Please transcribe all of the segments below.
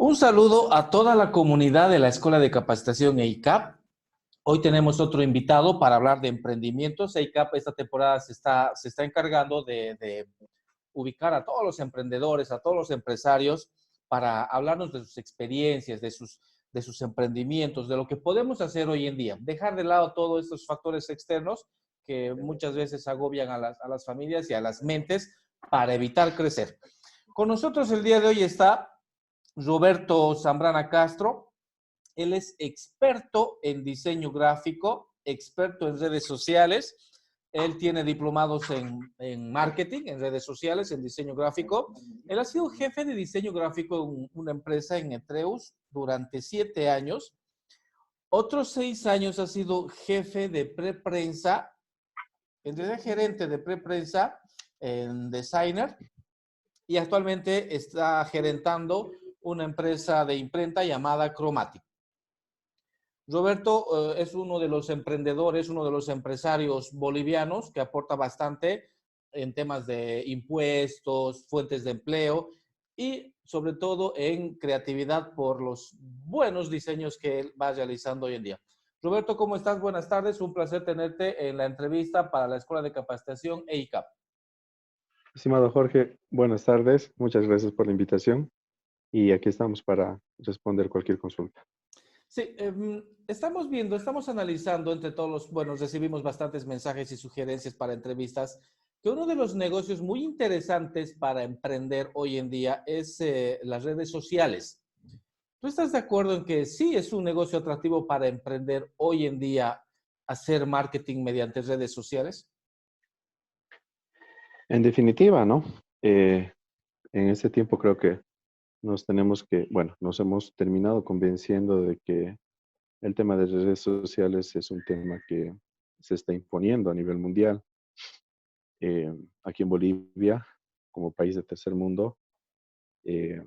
Un saludo a toda la comunidad de la Escuela de Capacitación EICAP. Hoy tenemos otro invitado para hablar de emprendimientos. EICAP esta temporada se está encargando de ubicar a todos los emprendedores, a todos los empresarios, para hablarnos de sus experiencias, de sus emprendimientos, de lo que podemos hacer hoy en día. Dejar de lado todos estos factores externos que muchas veces agobian a las familias y a las mentes para evitar crecer. Con nosotros el día de hoy está Roberto Zambrana Castro. Él es experto en diseño gráfico, experto en redes sociales. Él tiene diplomados en marketing, en redes sociales, en diseño gráfico. Él ha sido jefe de diseño gráfico en una empresa en Etreus durante 7 años. Otros 6 años ha sido jefe de preprensa, en realidad gerente de preprensa en Designer, y actualmente está gerentando una empresa de imprenta llamada Chromatic. Roberto es uno de los emprendedores, uno de los empresarios bolivianos que aporta bastante en temas de impuestos, fuentes de empleo y sobre todo en creatividad por los buenos diseños que él va realizando hoy en día. Roberto, ¿cómo estás? Buenas tardes. Un placer tenerte en la entrevista para la Escuela de Capacitación EICAP. Estimado Jorge, buenas tardes. Muchas gracias por la invitación y aquí estamos para responder cualquier consulta. Sí, estamos analizando entre todos bueno, recibimos bastantes mensajes y sugerencias para entrevistas, que uno de los negocios muy interesantes para emprender hoy en día es las redes sociales. ¿Tú estás de acuerdo en que sí es un negocio atractivo para emprender hoy en día hacer marketing mediante redes sociales? En definitiva, ¿no? En este tiempo creo que nos hemos terminado convenciendo de que el tema de redes sociales es un tema que se está imponiendo a nivel mundial. Aquí en Bolivia, como país de tercer mundo, eh,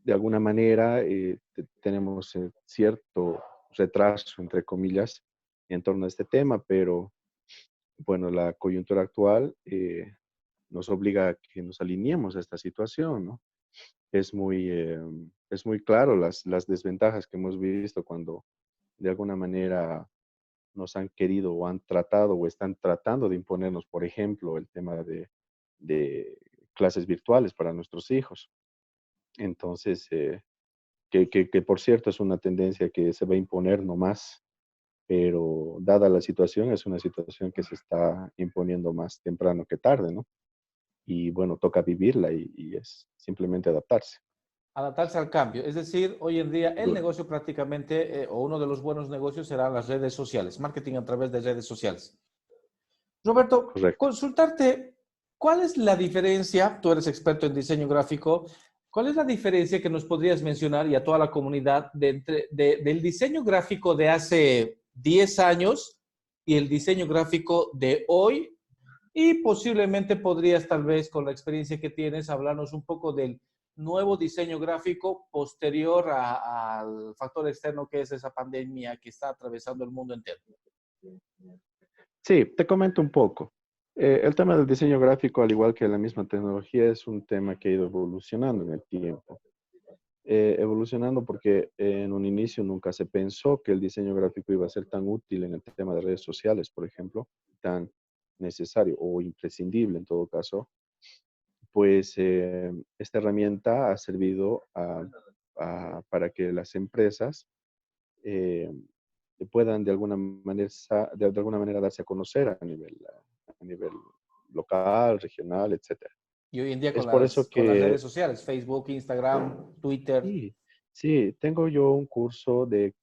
de alguna manera tenemos cierto retraso, entre comillas, en torno a este tema, pero bueno, la coyuntura actual nos obliga a que nos alineemos a esta situación, ¿no? Es muy claro las desventajas que hemos visto cuando de alguna manera nos han querido o han tratado o están tratando de imponernos, por ejemplo, el tema de clases virtuales para nuestros hijos. Entonces, que por cierto es una tendencia que se va a imponer no más, pero dada la situación, es una situación que se está imponiendo más temprano que tarde, ¿no? Y bueno, toca vivirla y es simplemente adaptarse. Adaptarse al cambio. Es decir, hoy en día el negocio prácticamente, o uno de los buenos negocios serán las redes sociales, marketing a través de redes sociales. Roberto, Correcto. consultarte, ¿cuál es la diferencia? Tú eres experto en diseño gráfico. ¿Cuál es la diferencia que nos podrías mencionar y a toda la comunidad del diseño gráfico de hace 10 años y el diseño gráfico de hoy? Y posiblemente podrías, tal vez, con la experiencia que tienes, hablarnos un poco del nuevo diseño gráfico posterior al factor externo que es esa pandemia que está atravesando el mundo entero. Sí, te comento un poco. El tema del diseño gráfico, al igual que la misma tecnología, es un tema que ha ido evolucionando en el tiempo. Evolucionando porque en un inicio nunca se pensó que el diseño gráfico iba a ser tan útil en el tema de redes sociales, por ejemplo, tan necesario o imprescindible en todo caso, pues esta herramienta ha servido para que las empresas eh, puedan de alguna manera darse a conocer a nivel local, regional, etcétera. Y hoy en día Es con por eso las redes que sociales, Facebook, Instagram, Twitter. sí, sí, tengo yo un curso de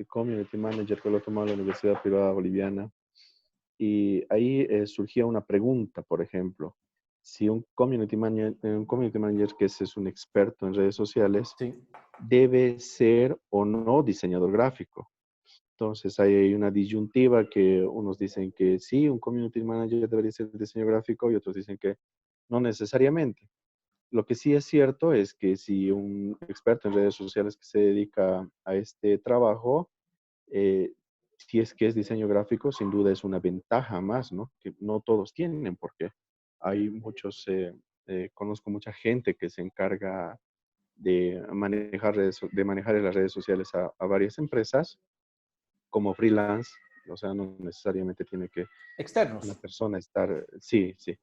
Community Manager que lo tomó en la Universidad Privada Boliviana y ahí surgía una pregunta, por ejemplo, si un community manager es un experto en redes sociales, Sí. debe ser o no diseñador gráfico. Entonces hay una disyuntiva que unos dicen que sí, un community manager debería ser diseño gráfico y otros dicen que no necesariamente. Lo que sí es cierto es que si un experto en redes sociales que se dedica a este trabajo, eh, si es que es diseño gráfico, sin duda es una ventaja más, ¿no? Que no todos tienen, porque hay conozco mucha gente que se encarga de manejar las redes sociales a varias empresas como freelance. O sea, no necesariamente tiene que una Externos. persona estar, sí, sí,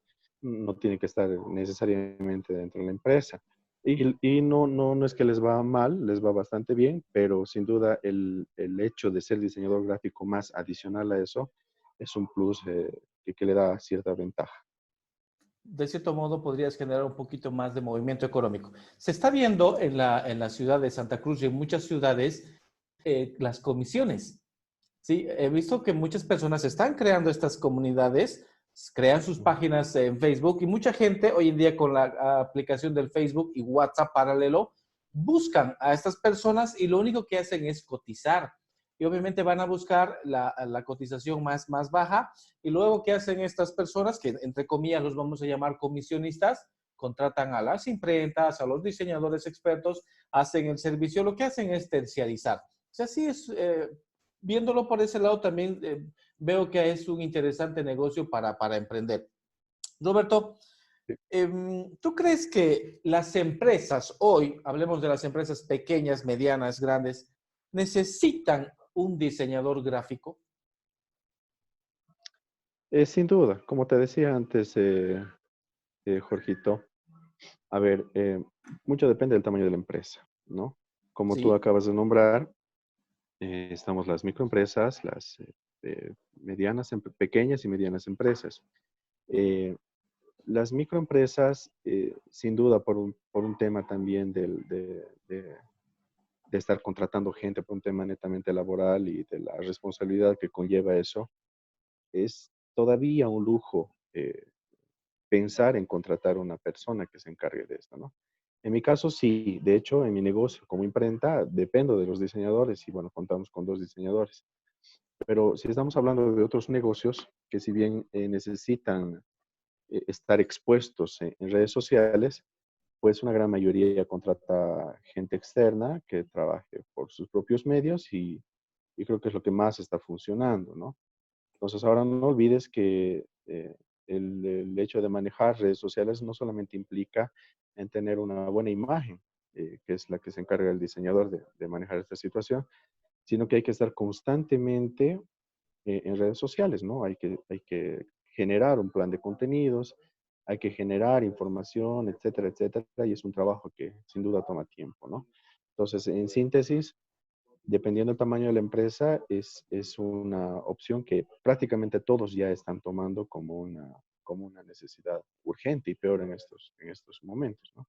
no tiene que estar necesariamente dentro de la empresa. Y no es que les va mal, les va bastante bien, pero sin duda el hecho de ser diseñador gráfico más adicional a eso es un plus que le da cierta ventaja. De cierto modo podrías generar un poquito más de movimiento económico. Se está viendo en la ciudad de Santa Cruz y en muchas ciudades las comisiones. Sí, he visto que muchas personas están creando estas comunidades, crean sus páginas en Facebook y mucha gente hoy en día con la aplicación del Facebook y WhatsApp paralelo buscan a estas personas y lo único que hacen es cotizar. Y obviamente van a buscar la cotización más baja y luego ¿qué hacen estas personas? Que entre comillas los vamos a llamar comisionistas, contratan a las imprentas, a los diseñadores expertos, hacen el servicio, lo que hacen es terciarizar. O sea, sí es viéndolo por ese lado también veo que es un interesante negocio para emprender. Roberto, ¿tú crees que las empresas hoy, hablemos de las empresas pequeñas, medianas, grandes, necesitan un diseñador gráfico? Sin duda, como te decía antes, Jorgito, a ver, mucho depende del tamaño de la empresa, ¿no? Como tú Sí, acabas de nombrar, estamos las microempresas, las medianas, pequeñas y medianas empresas. Eh, las microempresas, sin duda, por un tema también de estar contratando gente, por un tema netamente laboral y de la responsabilidad que conlleva eso, es todavía un lujo pensar en contratar a una persona que se encargue de esto, ¿no? En mi caso, sí. De hecho, en mi negocio como imprenta, dependo de los diseñadores y bueno, contamos con 2 diseñadores. Pero si estamos hablando de otros negocios que si bien necesitan estar expuestos en redes sociales, pues una gran mayoría ya contrata gente externa que trabaje por sus propios medios y creo que es lo que más está funcionando, ¿no? Entonces ahora no olvides que el hecho de manejar redes sociales no solamente implica en tener una buena imagen, que es la que se encarga el diseñador de manejar esta situación, sino que hay que estar constantemente en redes sociales, ¿no? Hay que generar un plan de contenidos, hay que generar información, etcétera, etcétera, y es un trabajo que sin duda toma tiempo, ¿no? Entonces, en síntesis, dependiendo del tamaño de la empresa, es una opción que prácticamente todos ya están tomando como una necesidad urgente y peor en estos momentos, ¿no?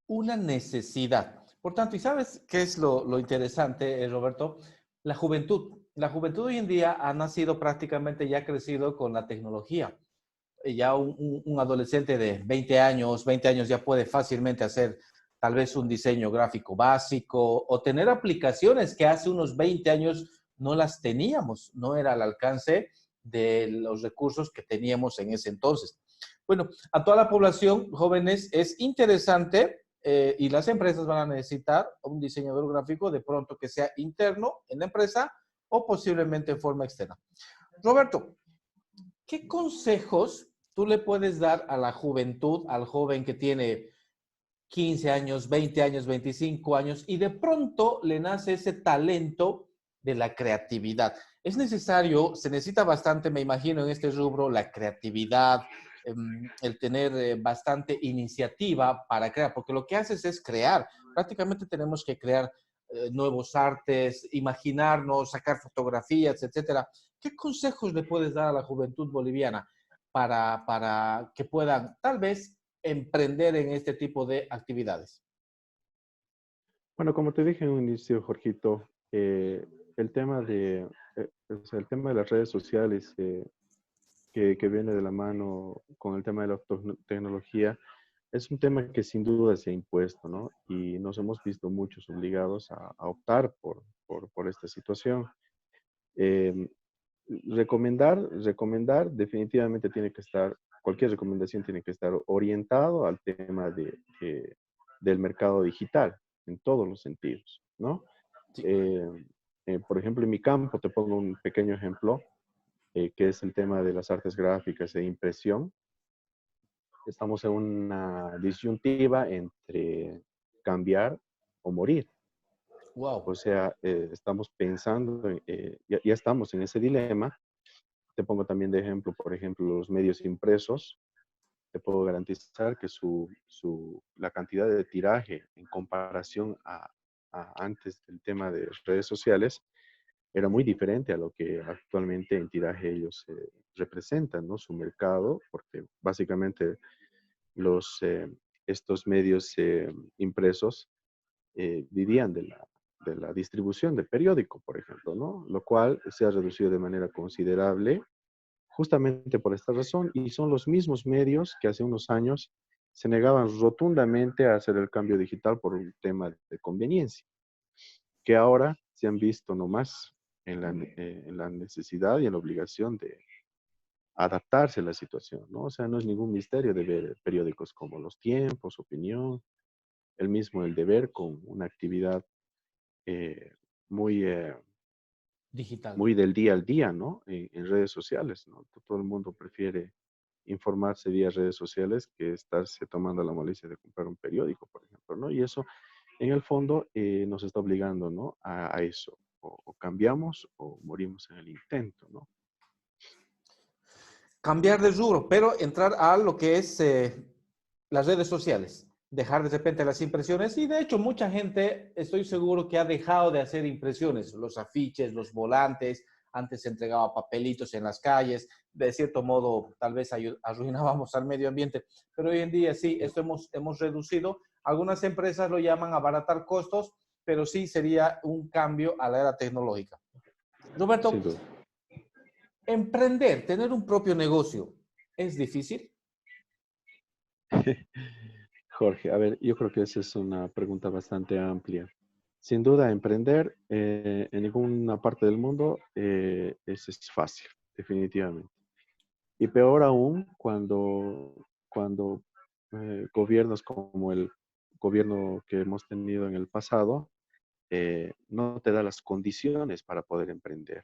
una necesidad. Por tanto, ¿y sabes qué es lo interesante, Roberto? La juventud. La juventud hoy en día ha nacido prácticamente ya crecido con la tecnología. Ya un adolescente de 20 años ya puede fácilmente hacer tal vez un diseño gráfico básico o tener aplicaciones que hace unos 20 años no las teníamos, no era al alcance de los recursos que teníamos en ese entonces. Bueno, a toda la población, jóvenes, es interesante y las empresas van a necesitar un diseñador gráfico de pronto que sea interno en la empresa o posiblemente en forma externa. Roberto, ¿qué consejos tú le puedes dar a la juventud, al joven que tiene 15 años, 20 años, 25 años y de pronto le nace ese talento de la creatividad? Es necesario, se necesita bastante, me imagino, en este rubro, la creatividad, el tener bastante iniciativa para crear, porque lo que haces es crear. Prácticamente tenemos que crear nuevos artes, imaginarnos, sacar fotografías, etcétera. ¿Qué consejos le puedes dar a la juventud boliviana para que puedan tal vez emprender en este tipo de actividades? Bueno, como te dije en un inicio, Jorgito, el o sea, el tema de las redes sociales que viene de la mano con el tema de la tecnología es un tema que sin duda se ha impuesto, ¿no? Y nos hemos visto muchos obligados a optar por esta situación. Eh, recomendar definitivamente tiene que estar, cualquier recomendación tiene que estar orientado al tema del mercado digital en todos los sentidos, ¿no? Sí. Eh, por ejemplo, en mi campo, te pongo un pequeño ejemplo, que es el tema de las artes gráficas e impresión. Estamos en una disyuntiva entre cambiar o morir. Wow. O sea, estamos pensando, ya estamos en ese dilema. Te pongo también de ejemplo, por ejemplo, los medios impresos. Te puedo garantizar que la cantidad de tiraje en comparación a antes del tema de redes sociales era muy diferente a lo que actualmente en tiraje ellos representan, ¿no? Su mercado, porque básicamente los, estos medios impresos vivían de la distribución de periódico, por ejemplo, ¿no? Lo cual se ha reducido de manera considerable justamente por esta razón, y son los mismos medios que hace unos años se negaban rotundamente a hacer el cambio digital por un tema de conveniencia, que ahora se han visto nomás en la necesidad y en la obligación de adaptarse a la situación, ¿no? O sea, no es ningún misterio de ver periódicos como Los Tiempos, Opinión, el mismo El Deber, con una actividad eh, muy, Digital. muy del día al día, ¿no? En redes sociales, ¿no? Todo el mundo prefiere informarse vía redes sociales que estarse tomando la molestia de comprar un periódico, por ejemplo, ¿no? Y eso, en el fondo, nos está obligando, ¿no? A eso. O cambiamos o morimos en el intento, ¿no? Cambiar de rubro, pero entrar a lo que es las redes sociales, dejar de repente las impresiones y de hecho mucha gente, estoy seguro que ha dejado de hacer impresiones, los afiches, los volantes, antes se entregaba papelitos en las calles, de cierto modo tal vez arruinábamos al medio ambiente, pero hoy en día sí, esto hemos reducido, algunas empresas lo llaman abaratar costos, pero sí sería un cambio a la era tecnológica. Roberto, Sin duda. emprender, tener un propio negocio, ¿es difícil? Jorge, a ver, yo creo que esa es una pregunta bastante amplia. Sin duda, emprender en ninguna parte del mundo es fácil, definitivamente. Y peor aún cuando gobiernos como el gobierno que hemos tenido en el pasado no te da las condiciones para poder emprender.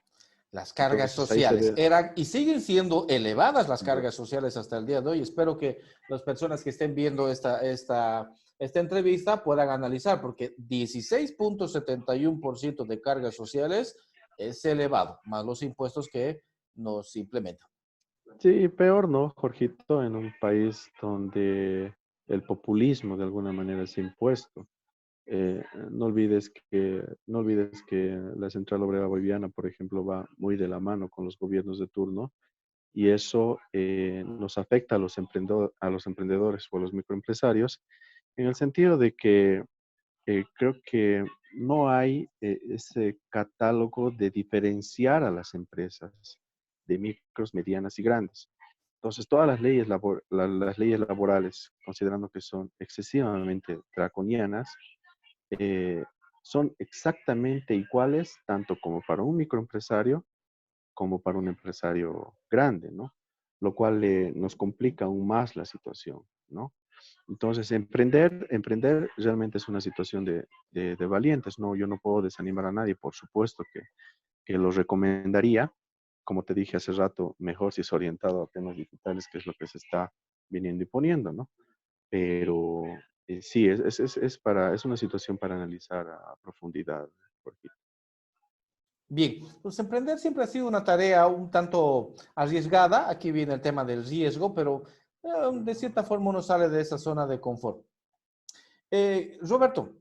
Las cargas Entonces ahí se sociales ve, eran y siguen siendo elevadas las sin duda. cargas sociales hasta el día de hoy. Espero que las personas que estén viendo esta entrevista puedan analizar, porque 16.71% de cargas sociales es elevado, más los impuestos que nos implementan. Sí, peor, ¿no, Jorgito? En un país donde el populismo de alguna manera es impuesto. No olvides que la Central Obrera Boliviana, por ejemplo, va muy de la mano con los gobiernos de turno y eso nos afecta a a los emprendedores o a los microempresarios en el sentido de que creo que no hay ese catálogo de diferenciar a las empresas de micros, medianas y grandes. Entonces, todas las leyes, las leyes laborales, considerando que son excesivamente draconianas, eh, son exactamente iguales tanto como para un microempresario como para un empresario grande, ¿no? Lo cual nos complica aún más la situación, ¿no? Entonces, emprender realmente es una situación de valientes, ¿no? Yo no puedo desanimar a nadie, por supuesto que lo recomendaría. Como te dije hace rato, mejor si es orientado a temas digitales, que es lo que se está viniendo y poniendo, ¿no? Pero sí, es una situación para analizar a profundidad, Jorge. Bien, pues emprender siempre ha sido una tarea un tanto arriesgada. Aquí viene el tema del riesgo, pero de cierta forma uno sale de esa zona de confort. Roberto,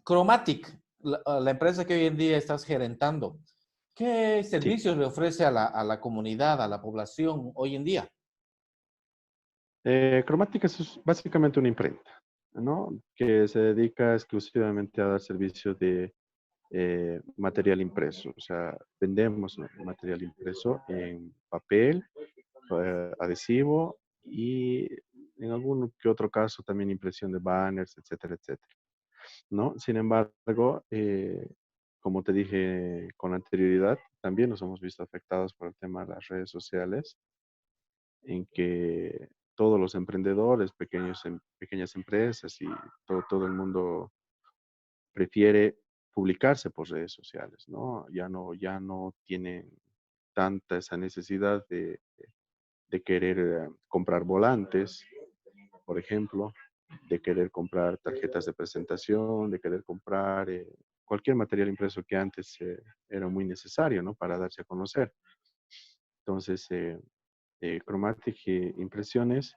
Chromatic, la empresa que hoy en día estás gerentando, ¿qué Sí. servicios le ofrece a la comunidad, a la población hoy en día? Cromática es básicamente una imprenta, ¿no? Que se dedica exclusivamente a dar servicio de material impreso. O sea, vendemos material impreso en papel, adhesivo y en algún que otro caso también impresión de banners, etcétera, etcétera, ¿no? Sin embargo, como te dije con anterioridad, también nos hemos visto afectados por el tema de las redes sociales, en que todos los emprendedores, pequeñas empresas y todo el mundo prefiere publicarse por redes sociales, ¿no? Ya no tienen tanta esa necesidad de querer comprar volantes, por ejemplo, de querer comprar tarjetas de presentación, de querer comprar cualquier material impreso que antes era muy necesario, ¿no? Para darse a conocer. Entonces, Chromatic Impresiones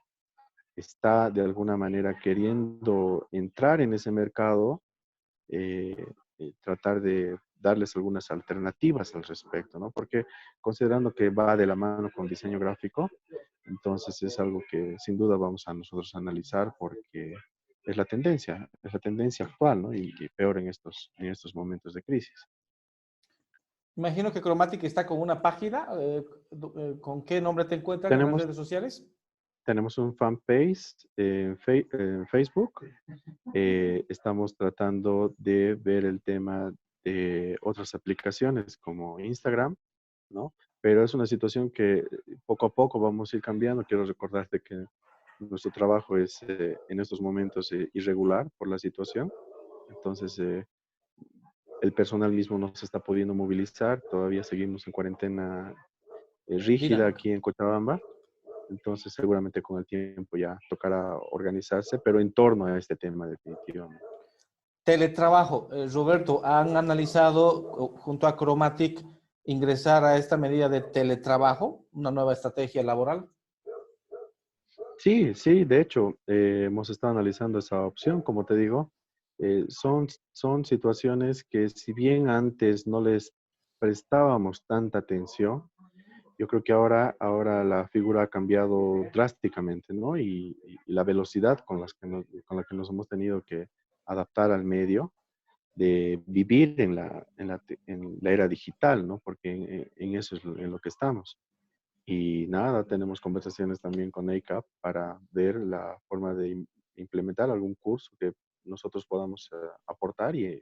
está de alguna manera queriendo entrar en ese mercado, tratar de darles algunas alternativas al respecto, ¿no? Porque considerando que va de la mano con diseño gráfico, entonces es algo que sin duda vamos a nosotros analizar porque es la tendencia actual, ¿no? Y peor en estos momentos de crisis. Imagino que Chromatic está con una página. ¿Con qué nombre te encuentran en las Tenemos, redes sociales? tenemos un fanpage en Facebook. Estamos tratando de ver el tema de otras aplicaciones como Instagram, ¿no? Pero es una situación que poco a poco vamos a ir cambiando. Quiero recordarte que nuestro trabajo es en estos momentos irregular por la situación. Entonces, el personal mismo no se está pudiendo movilizar. Todavía seguimos en cuarentena rígida Dinámica. aquí en Cochabamba. Entonces, seguramente con el tiempo ya tocará organizarse, pero en torno a este tema definitivamente. Teletrabajo. Roberto, ¿han analizado junto a Chromatic ingresar a esta medida de teletrabajo, una nueva estrategia laboral? Sí, sí, de hecho, hemos estado analizando esa opción, como te digo. Son situaciones que si bien antes no les prestábamos tanta atención, yo creo que ahora la figura ha cambiado drásticamente, ¿no? Y la velocidad con la que nos hemos tenido que adaptar al medio de vivir en la era digital, ¿no? Porque en eso es en lo que estamos. Y nada, tenemos conversaciones también con ACAP para ver la forma de implementar algún curso que nosotros podamos aportar y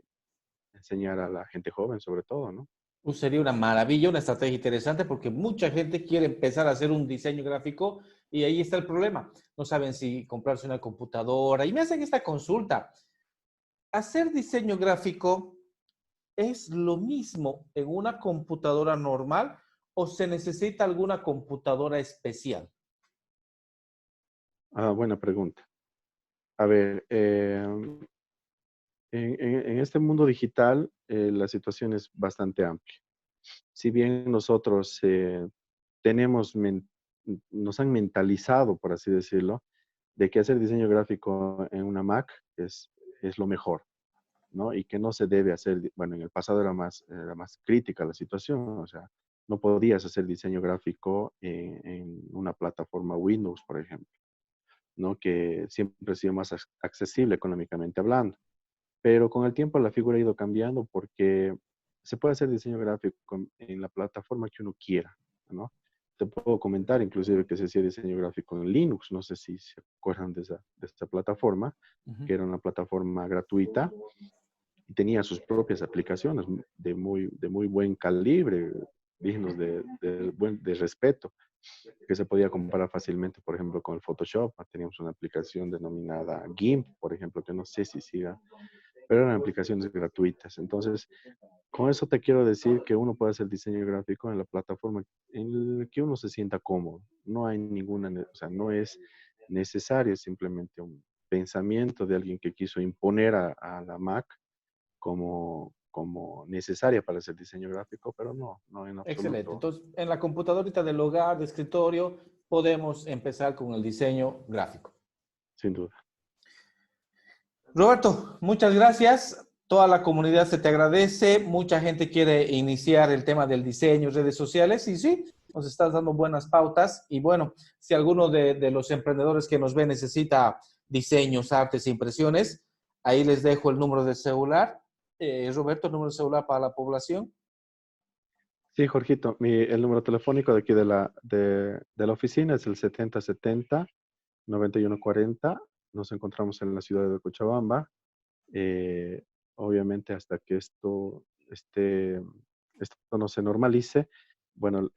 enseñar a la gente joven sobre todo, ¿no? Sería una maravilla, una estrategia interesante porque mucha gente quiere empezar a hacer un diseño gráfico y ahí está el problema. No saben si comprarse una computadora y me hacen esta consulta. ¿Hacer diseño gráfico es lo mismo en una computadora normal o se necesita alguna computadora especial? Ah, buena pregunta. A ver, en este mundo digital la situación es bastante amplia. Si bien nosotros tenemos, nos han mentalizado, por así decirlo, de que hacer diseño gráfico en una Mac es lo mejor, ¿no? Y que no se debe hacer, bueno, en el pasado era más crítica la situación, o sea, no podías hacer diseño gráfico en una plataforma Windows, por ejemplo, ¿no? Que siempre ha sido más accesible económicamente hablando. Pero con el tiempo la figura ha ido cambiando porque se puede hacer diseño gráfico en la plataforma que uno quiera, ¿no? Te puedo comentar inclusive que se hacía diseño gráfico en Linux, no sé si se acuerdan de esa plataforma, Ujú. que era una plataforma gratuita y tenía sus propias aplicaciones de muy buen calibre, dignos de respeto, que se podía comparar fácilmente, por ejemplo, con el Photoshop. Teníamos una aplicación denominada GIMP, por ejemplo, que no sé si siga, pero eran aplicaciones gratuitas. Entonces, con eso te quiero decir que uno puede hacer diseño gráfico en la plataforma en la que uno se sienta cómodo. No hay ninguna, o sea, no es necesario, es simplemente un pensamiento de alguien que quiso imponer a la Mac como necesaria para hacer diseño gráfico, pero no en Excelente. absoluto, Entonces, en la computadorita del hogar, de escritorio, podemos empezar con el diseño gráfico. sin duda. Roberto, muchas gracias. Toda la comunidad se te agradece. Mucha gente quiere iniciar el tema del diseño, redes sociales y sí, nos estás dando buenas pautas. Y bueno, si alguno de los emprendedores que nos ve necesita diseños, artes e impresiones, ahí les dejo el número de celular. Roberto, el número de celular para la población. Sí, Jorgito, el número telefónico de aquí de la oficina es el 7070-9140. Nos encontramos en la ciudad de Cochabamba. Eh, Obviamente, hasta que esto no se normalice, bueno,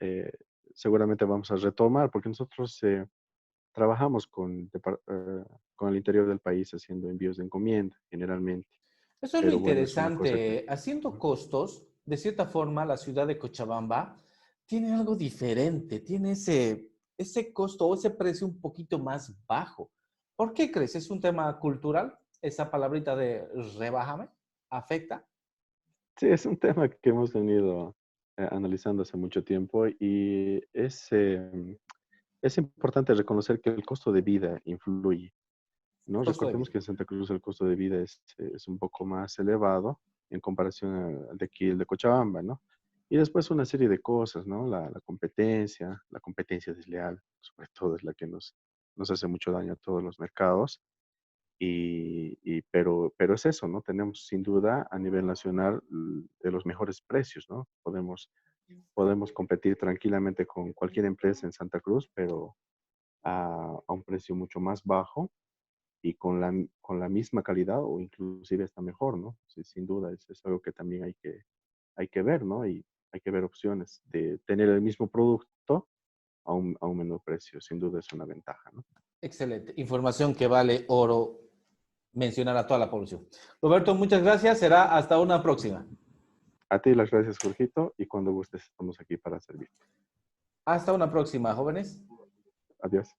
seguramente vamos a retomar, porque nosotros trabajamos con el interior del país haciendo envíos de encomienda, generalmente. Eso es lo Pero bueno, es una cosa que... interesante. Haciendo costos, de cierta forma, la ciudad de Cochabamba tiene algo diferente, tiene ese costo o ese precio un poquito más bajo. ¿Por qué crees? ¿Es un tema cultural? ¿Esa palabrita de rebájame afecta? Sí, es un tema que hemos venido analizando hace mucho tiempo y es importante reconocer que el costo de vida influye, ¿no? Costo de Recordemos vida. que en Santa Cruz el costo de vida es un poco más elevado en comparación al de aquí, el de Cochabamba, ¿no? Y después una serie de cosas, ¿no? La competencia desleal, sobre todo es la que nos hace mucho daño a todos los mercados. Pero es eso, ¿no? Tenemos sin duda a nivel nacional de los mejores precios, ¿no? Podemos competir tranquilamente con cualquier empresa en Santa Cruz, pero a un precio mucho más bajo y con la misma calidad o inclusive está mejor, ¿no? Sí, sin duda, es algo que también hay que ver, ¿no? Y hay que ver opciones de tener el mismo producto a un menor precio. Sin duda es una ventaja, ¿no? Excelente. Información que vale oro mencionar a toda la población. Roberto, muchas gracias. Será hasta una próxima. A ti las gracias, Jorgito, y cuando gustes estamos aquí para servir. Hasta una próxima, jóvenes. Adiós.